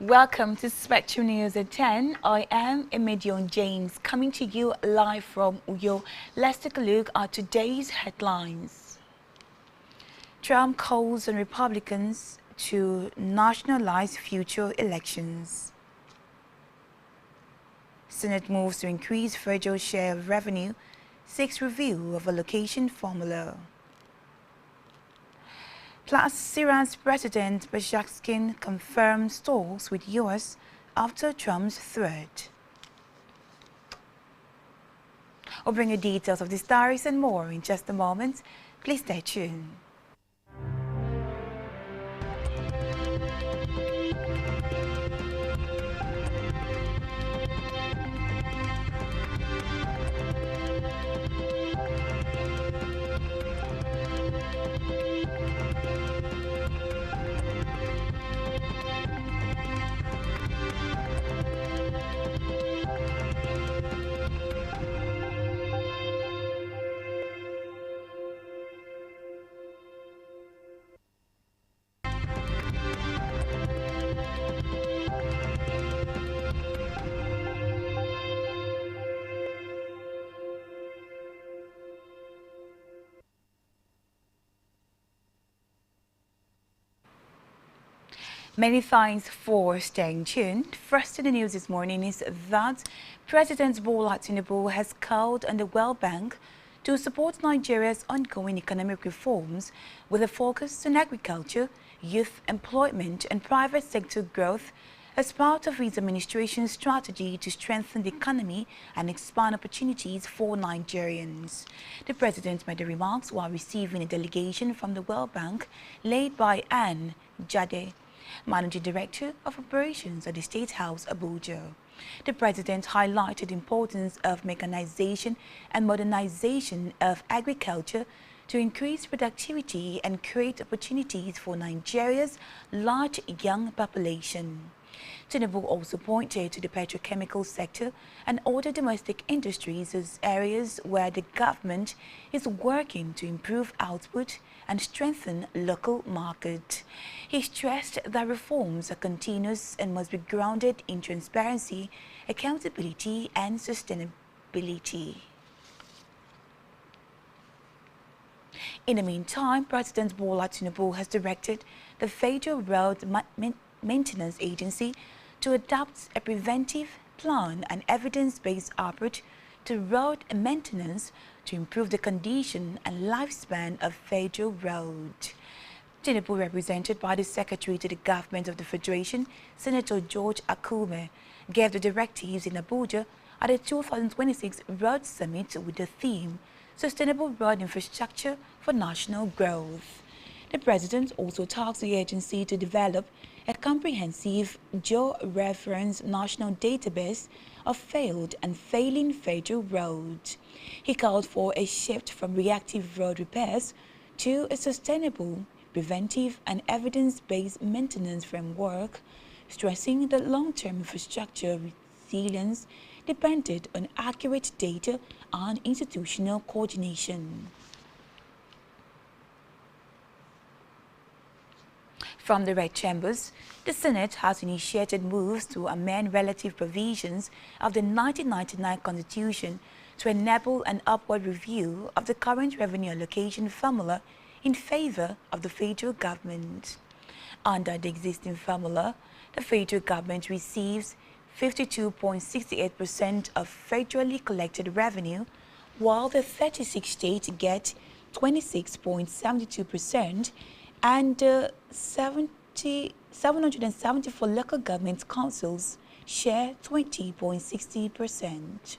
Welcome to Spectrum News at 10. I am Emedion James, coming to you live from Uyo. Let's take a look at today's headlines. Trump calls on Republicans to nationalize future elections. Senate moves to increase federal share of revenue, seeks review of allocation formula. Plus, Iran's President Pezeshkian confirms talks with U.S. after Trump's threat. We'll bring you details of these stories and more in just a moment. Please stay tuned. Many thanks for staying tuned. First in the news this morning is that President Bola Tinubu has called on the World Bank to support Nigeria's ongoing economic reforms with a focus on agriculture, youth employment and private sector growth as part of his administration's strategy to strengthen the economy and expand opportunities for Nigerians. The president made the remarks while receiving a delegation from the World Bank led by Anne Jade, Managing Director of Operations at the State House, Abuja. The President highlighted the importance of mechanization and modernization of agriculture to increase productivity and create opportunities for Nigeria's large young population. Tinubu also pointed to the petrochemical sector and other domestic industries as areas where the government is working to improve output and strengthen local market. He stressed that reforms are continuous and must be grounded in transparency, accountability and sustainability. In the meantime, President Bola Tinubu has directed the Federal Road Maintenance Agency to adopt a preventive plan and evidence-based approach to road maintenance to improve the condition and lifespan of federal roads. Tinubu, represented by the Secretary to the Government of the Federation, Senator George Akume, gave the directives in Abuja at the 2026 Road Summit with the theme Sustainable Road Infrastructure for National Growth. The President also tasked the agency to develop a comprehensive geo-reference national database of failed and failing federal roads. He called for a shift from reactive road repairs to a sustainable, preventive and evidence-based maintenance framework, stressing that long-term infrastructure resilience depended on accurate data and institutional coordination. From the Red Chambers, the Senate has initiated moves to amend relative provisions of the 1999 Constitution to enable an upward review of the current revenue allocation formula in favor of the federal government. Under the existing formula, the federal government receives 52.68% of federally collected revenue, while the 36 states get 26.72%, and 774 local government councils share 20.60%.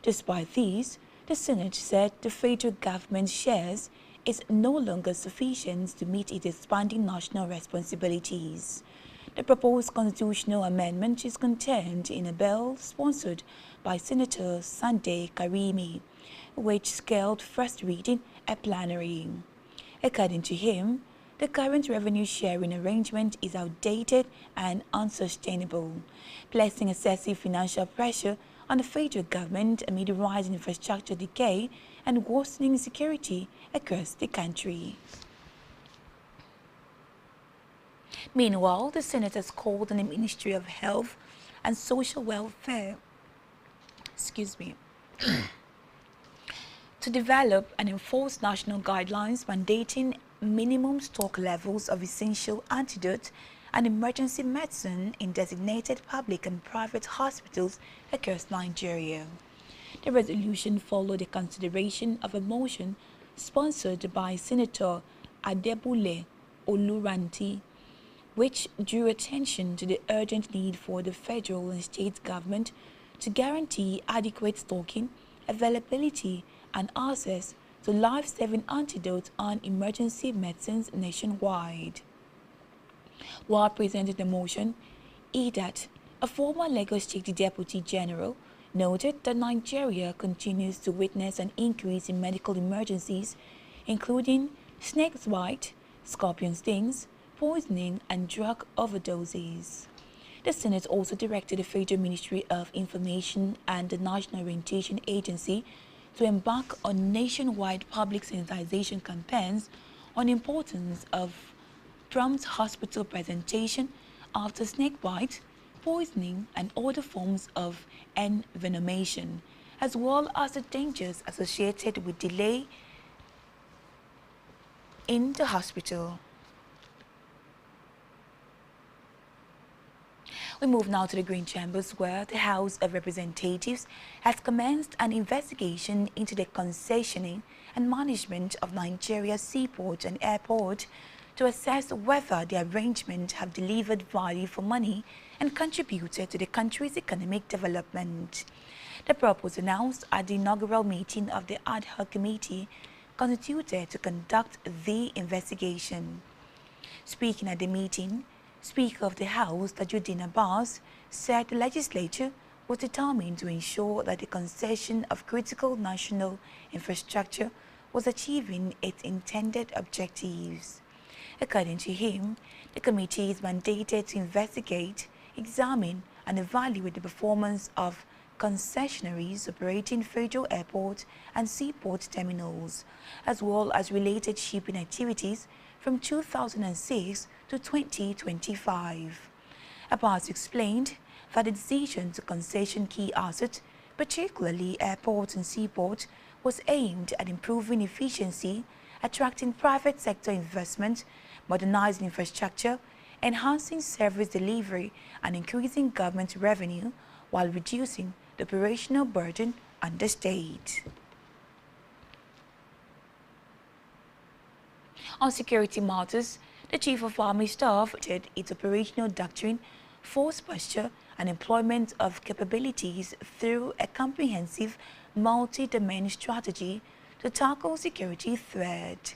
Despite these, the Senate said the federal government shares is no longer sufficient to meet its expanding national responsibilities. The proposed constitutional amendment is contained in a bill sponsored by Senator Sunday Karimi, which scaled first reading at plenary. According to him, the current revenue sharing arrangement is outdated and unsustainable, placing excessive financial pressure on the federal government amid rising infrastructure decay and worsening security across the country. Meanwhile, the Senate has called on the Ministry of Health and Social Welfare, excuse me, to develop and enforce national guidelines mandating minimum stock levels of essential antidote and emergency medicine in designated public and private hospitals across Nigeria. The resolution followed the consideration of a motion sponsored by Senator Adebule Oluranti, which drew attention to the urgent need for the federal and state government to guarantee adequate stocking, availability, and access to life-saving antidotes and emergency medicines nationwide. While presenting the motion, Edat, a former Lagos State Deputy General, noted that Nigeria continues to witness an increase in medical emergencies, including snake bite, scorpion stings, poisoning, and drug overdoses. The Senate also directed the Federal Ministry of Information and the National Orientation Agency to embark on nationwide public sensitization campaigns on the importance of prompt hospital presentation after snake bite, poisoning, and other forms of envenomation, as well as the dangers associated with delay in the hospital. We move now to the Green Chambers, where the House of Representatives has commenced an investigation into the concessioning and management of Nigeria's seaport and airport to assess whether the arrangements have delivered value for money and contributed to the country's economic development. The purpose announced at the inaugural meeting of the ad hoc committee constituted to conduct the investigation. Speaking at the meeting, Speaker of the House, Tajuddin Abbas, said the legislature was determined to ensure that the concession of critical national infrastructure was achieving its intended objectives. According to him, the committee is mandated to investigate, examine, and evaluate the performance of concessionaries operating federal airport and seaport terminals, as well as related shipping activities from 2006 to 2025. Abbas explained that the decision to concession key assets, particularly airports and seaports, was aimed at improving efficiency, attracting private sector investment, modernizing infrastructure, enhancing service delivery, and increasing government revenue while reducing the operational burden on the state. On security matters, the Chief of Army Staff did its operational doctrine, force posture, and employment of capabilities through a comprehensive multi-domain strategy to tackle security threat.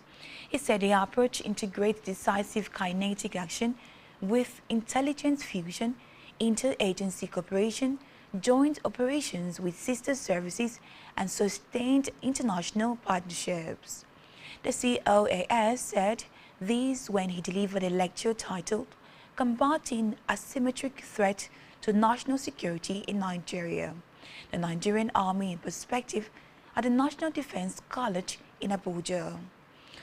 He said the approach integrates decisive kinetic action with intelligence fusion, interagency cooperation, joint operations with sister services, and sustained international partnerships. The COAS said this when he delivered a lecture titled Combating Asymmetric Threat to National Security in Nigeria, the Nigerian Army in Perspective at the National Defense College in Abuja.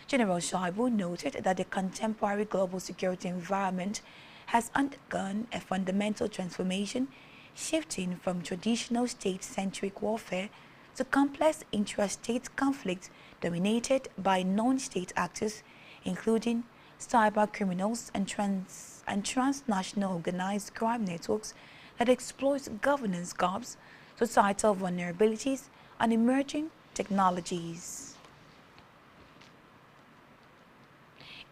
General Shaibu noted that the contemporary global security environment has undergone a fundamental transformation, shifting from traditional state-centric warfare to complex intrastate conflicts dominated by non-state actors, including cyber criminals and transnational organized crime networks that exploit governance gaps, societal vulnerabilities, and emerging technologies.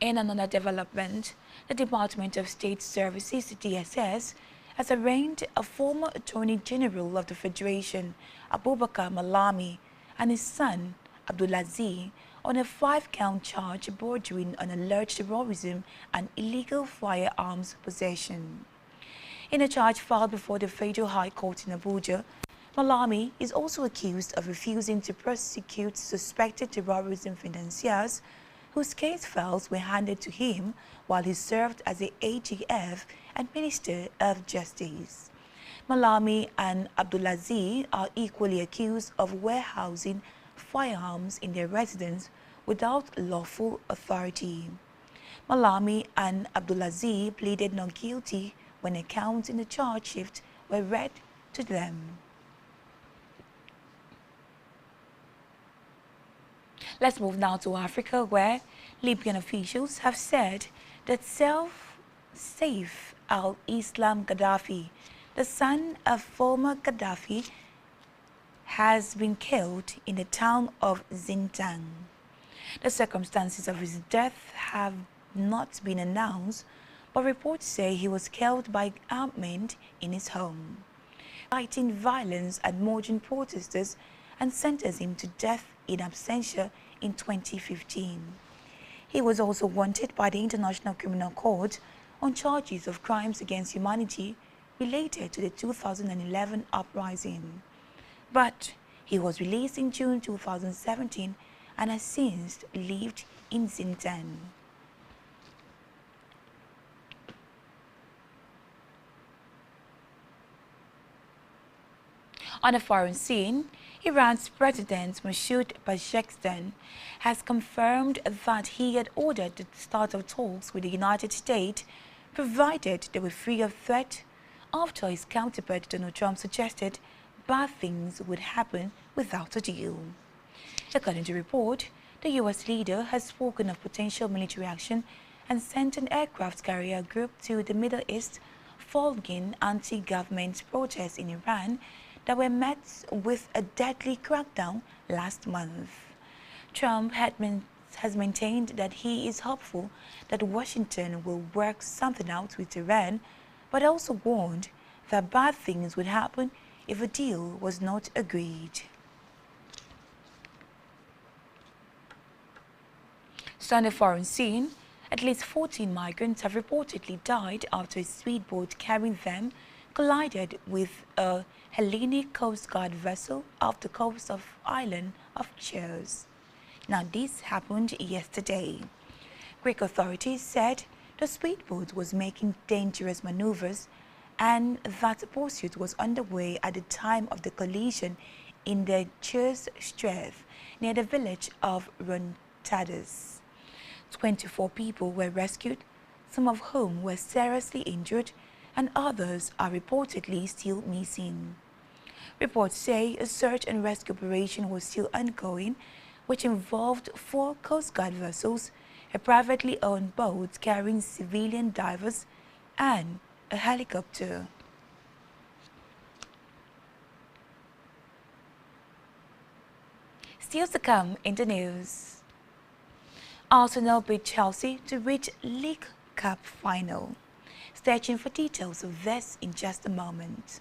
In another development, the Department of State Services, DSS, has arraigned a former Attorney General of the Federation, Abubakar Malami, and his son, Abdulaziz, on a 5-count charge bordering on alleged terrorism and illegal firearms possession. In a charge filed before the Federal High Court in Abuja, Malami is also accused of refusing to prosecute suspected terrorism financiers whose case files were handed to him while he served as the AGF and Minister of Justice. Malami and Abdulaziz are equally accused of warehousing firearms in their residence without lawful authority. Malami and Abdulaziz pleaded not guilty when accounts in the charge sheet were read to them. Let's move now to Africa, where Libyan officials have said that Saif al-Islam Gaddafi, the son of former Gaddafi, has been killed in the town of Zintan. The circumstances of his death have not been announced, but reports say he was killed by armed in his home, inciting violence at margin protesters and sentenced him to death in absentia in 2015. He was also wanted by the International Criminal Court on charges of crimes against humanity related to the 2011 uprising. But he was released in June 2017 and has since lived in Zintan. On a foreign scene, Iran's President Masoud Pezeshkian has confirmed that he had ordered the start of talks with the United States, provided they were free of threat, after his counterpart Donald Trump suggested bad things would happen without a deal. According to report, the U.S. leader has spoken of potential military action and sent an aircraft carrier group to the Middle East following anti-government protests in Iran that were met with a deadly crackdown last month. Trump has maintained that he is hopeful that Washington will work something out with Iran, but also warned that bad things would happen if a deal was not agreed. On the foreign scene, at least 14 migrants have reportedly died after a speedboat carrying them collided with a Hellenic Coast Guard vessel off the coast of island of Chios. Now, this happened yesterday. Greek authorities said the speedboat was making dangerous maneuvers and that a pursuit was underway at the time of the collision in the Chios Strait near the village of Rontadas. 24 people were rescued, some of whom were seriously injured, and others are reportedly still missing. Reports say a search and rescue operation was still ongoing, which involved 4 Coast Guard vessels, a privately owned boat carrying civilian divers, and a helicopter. Still to come in the news. Arsenal beat Chelsea to reach League Cup final. Stay tuned for details of this in just a moment.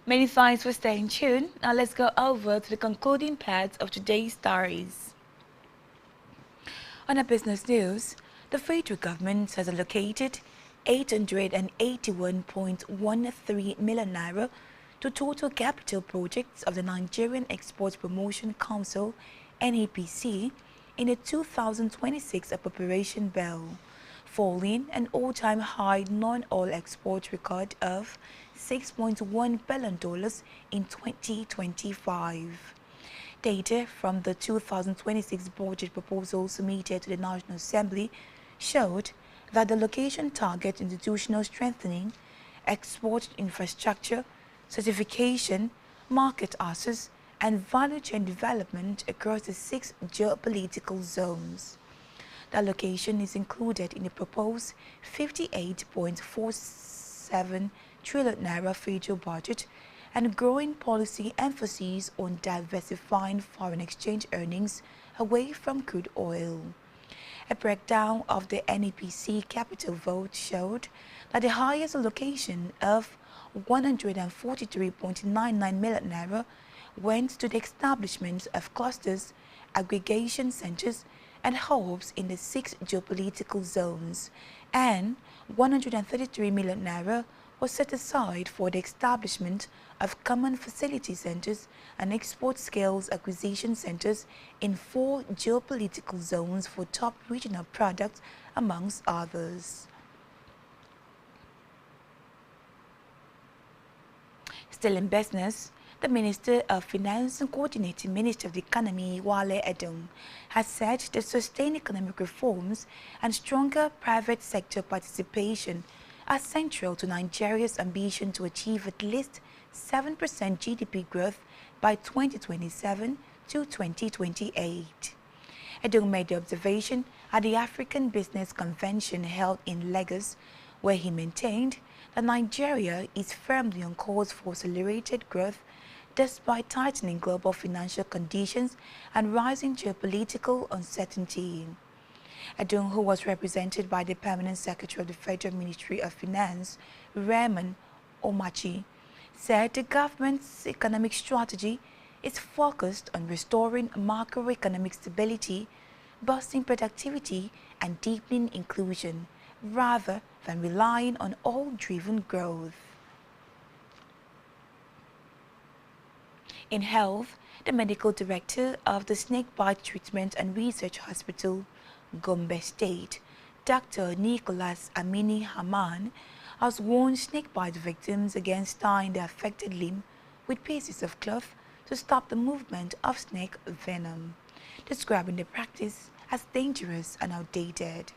Many thanks for staying tuned. Now let's go over to the concluding parts of today's stories. On our business news, the federal government has allocated 881.13 million naira to total capital projects of the Nigerian Export Promotion Council (NEPC) in the 2026 appropriation bill, falling an all-time high non-oil export record of $6.1 billion in 2025. Data from the 2026 budget proposal submitted to the National Assembly showed that the location targets institutional strengthening, export infrastructure, certification, market access, and value chain development across the 6 geopolitical zones. The allocation is included in the proposed 58.47 trillion naira federal budget and growing policy emphasis on diversifying foreign exchange earnings away from crude oil. A breakdown of the NEPC capital vote showed that the highest allocation of 143.99 million naira went to the establishment of clusters, aggregation centers, and hubs in the 6 geopolitical zones, and 133 million naira was set aside for the establishment of common facility centers and export scales acquisition centers in 4 geopolitical zones for top regional products, amongst others. Still in business, the Minister of Finance and Coordinating Minister of the Economy, Wale Edun, has said that sustained economic reforms and stronger private sector participation are central to Nigeria's ambition to achieve at least 7% GDP growth by 2027 to 2028. Edun made the observation at the African Business Convention held in Lagos, where he maintained that Nigeria is firmly on course for accelerated growth despite tightening global financial conditions and rising geopolitical uncertainty. Edun, who was represented by the Permanent Secretary of the Federal Ministry of Finance, Raymond Omachi, said the government's economic strategy is focused on restoring macroeconomic stability, boosting productivity, and deepening inclusion, rather than relying on oil-driven growth. In health, the medical director of the Snakebite Treatment and Research Hospital, Gombe State, Dr. Nicholas Amini Haman, has warned snakebite victims against tying the affected limb with pieces of cloth to stop the movement of snake venom, describing the practice as dangerous and outdated.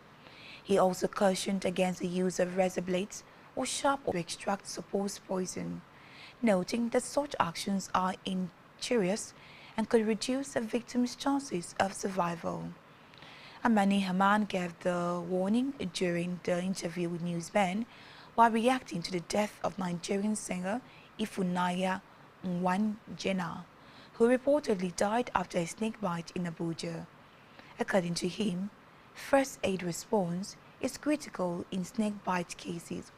He also cautioned against the use of razor blades or sharp to extract supposed poison, noting that such actions are injurious and could reduce a victim's chances of survival. Amani Haman gave the warning during the interview with Newsman while reacting to the death of Nigerian singer Ifunanya Nwanjena, who reportedly died after a snake bite in Abuja. According to him, first aid response is critical in snake bite cases.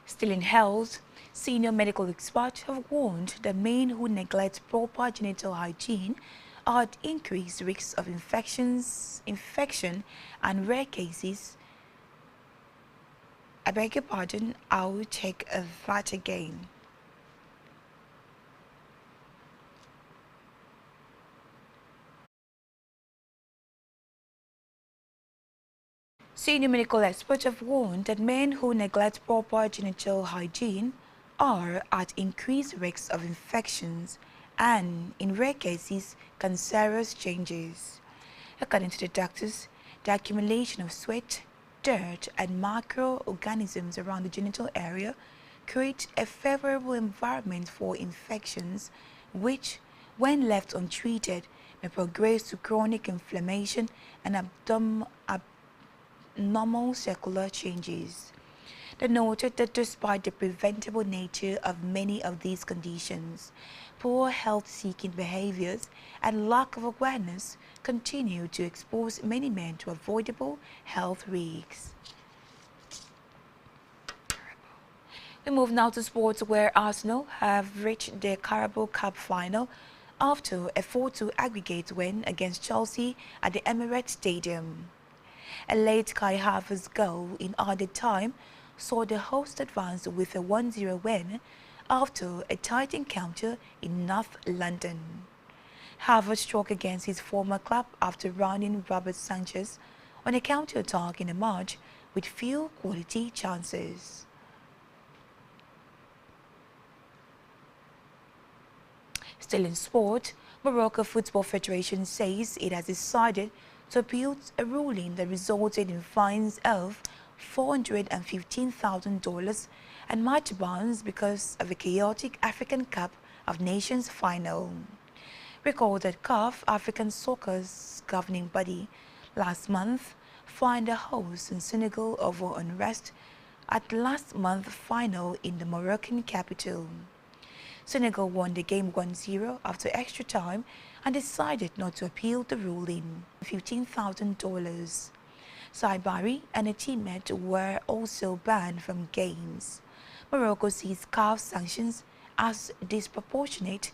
Still in health, senior medical experts have warned that men who neglect proper genital hygiene are at increased risks of infection, and rare cases. I beg your pardon, I'll check that again. Senior medical experts have warned that men who neglect proper genital hygiene are at increased risks of infections and, in rare cases, cancerous changes. According to the doctors, the accumulation of sweat, dirt, and microorganisms around the genital area creates a favorable environment for infections, which, when left untreated, may progress to chronic inflammation and abnormal circular changes. They noted that despite the preventable nature of many of these conditions, poor health-seeking behaviors and lack of awareness continue to expose many men to avoidable health risks. We move now to sports, where Arsenal have reached their Carabao Cup final after a 4-2 aggregate win against Chelsea at the Emirates Stadium. A late Kai Havertz goal in added time saw the hosts advance with a 1-0 win after a tight encounter in North London. Havertz struck against his former club after rounding Robert Sanchez on a counter-attack in a match with few quality chances. Still in sport, Morocco Football Federation says it has decided to appeal a ruling that resulted in fines of $415,000 and match bans because of a chaotic African Cup of Nations final. Recall that CAF, African Soccer's governing body, last month fined the host in Senegal over unrest at last month's final in the Moroccan capital. Senegal won the game 1-0 after extra time and decided not to appeal the ruling. $15,000. Saibari and a teammate were also banned from games. Morocco sees CAF sanctions as disproportionate